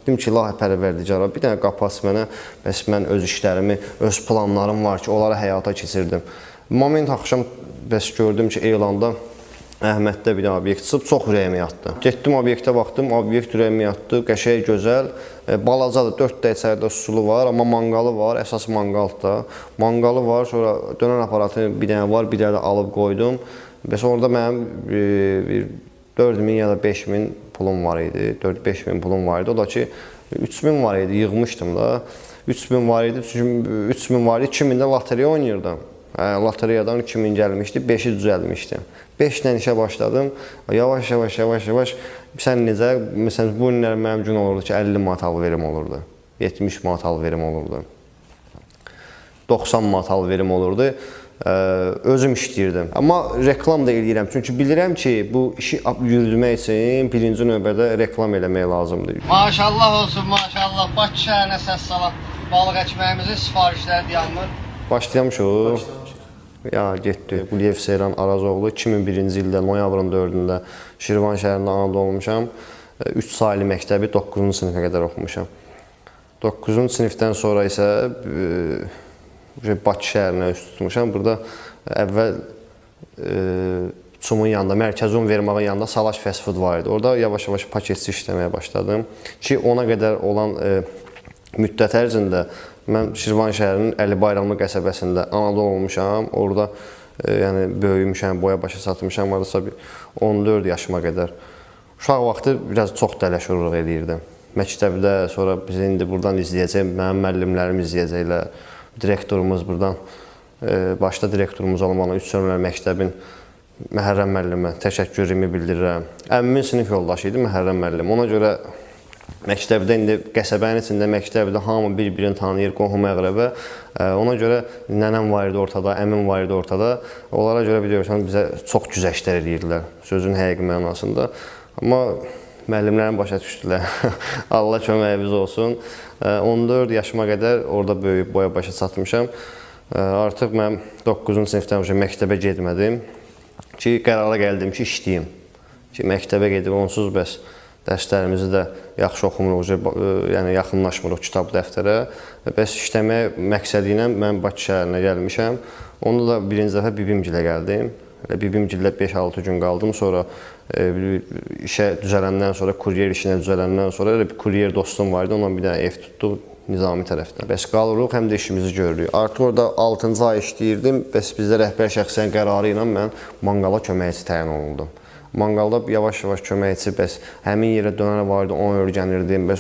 Dedim ki, ilahi pərvərdigara, bir dənə qapı aç mənə, bəs mən öz işlərimi, öz planlarım var ki, onları həyata keçirdim. Moment axşam bəs gördüm ki, elanda Əhməddə bir obyekt çıxıb, çox ürəyimə yatdı. Getdim obyektə baxdım, obyekt ürəyimə yatdı, qəşəng, gözəl, balacadır, 4 də içəridə susulu var, amma manqalı var, əsas manqalda. Manqalı var, sonra dönən aparatı bir dənə var, bir dənə də alıb qoydum. Bəs orada mənim 4000 ya da 5000 pulum var idi, 4-5000 pulum var idi. O da ki, 3000 var idi, yığmışdım da. 3000 var idi, çünki 3000 var idi, 2000 də lotereya oynayırdım. Lotereyadan 2000 gəlmişdi, 5-i düzəlmişdi. 5-dən işə başladım. Yavaş, sən necə, məsələn, bu günlər mənim gün olurdu ki, 50 manat alverim olurdu, 70 manat alverim olurdu, 90 manat alverim olurdu. Özüm işləyirdim. Amma reklam da eləyirəm, çünki bilirəm ki, bu işi yürütmək üçün birinci növbədə reklam eləmək lazımdır. Maşallah olsun, maşallah. Bakı şəhərinə səs salam. Balıq əkməyimizin sifarişləri dayanmır. Başlamışıq. Ya getdi. Quliyev Seyran Arazoğlu 2001-ci ildə noyabrın 4-də Şirvan şəhərində anadan olmuşam. 3 saylı məktəbi 9-cu sinifə qədər oxumuşam. 9-cu sinifdən sonra isə Bakı şəhərinə üst tutmuşam. Burada əvvəl Çumun yanında, Mərkəzi Univermağın yanında Salaş Fast Food var idi. Orada yavaş-yavaş paketçi işləməyə başladım. Ki ona qədər olan müddət ərzində mən Şirvan şəhərinin Əli Bayramlı qəsəbəsində anadan olmuşam. Orada yəni böyümüşəm, boya başa satmışam. Hardasa 14 yaşıma qədər. Uşaq vaxtı biraz çox dələşuruq eləyirdim. Məktəbdə, sonra bizi indi buradan izləyəcək, mənim müəllimlərim izləyəcəklər. Direktorumuz buradan, başda direktorumuz olmalı, 3 sönümlər məktəbin Məhərrəm müəllimə təşəkkürümü bildirirəm. Əmmimin sinif yoldaşı idi Məhərrəm müəllim. Ona görə məktəbdə, indi qəsəbənin içində məktəbdə hamı bir-birini tanıyır, qohum-əqrəbə. Ona görə nənəm var idi ortada, əmim var idi ortada. Onlara görə biliyorsan, bizə çox güzəştlər edirdilər, sözün həqiqi mənasında. Amma müəllimlərin başa düşdülər. Allah köməyimiz olsun. 14 yaşıma qədər orada böyüyüb boya başa çatmışam. Artıq mən 9-cu sinifdən məktəbə getmədim ki, qərara gəldim ki, işləyim. Ki, məktəbə gedib onsuz bəs dərslərimizi də yaxşı oxumuruq, yəni yaxınlaşmırıq kitab dəftərə. Bəs işləmək məqsədi ilə mən Bakı şəhərinə gəlmişəm. Onda da birinci dəfə bibimgilə gəldim. Bibimgillə 5-6 gün qaldım. Sonra işə düzələndən sonra, kuryer işinə düzələndən sonra bir kuryer dostum var idi. Ondan bir dənə ev tutdu Nizami tərəfdən. Bəs qalırıq, həm də işimizi görürük. Artıq orada 6-cı ay işləyirdim. Bəs bizdə rəhbər şəxsən qərarı ilə mən manqala köməkçi təyin olundum. Manqalda yavaş-yavaş köməkçi, bəs həmin yerə dönənə var idi, onu öyrənirdim. Bəs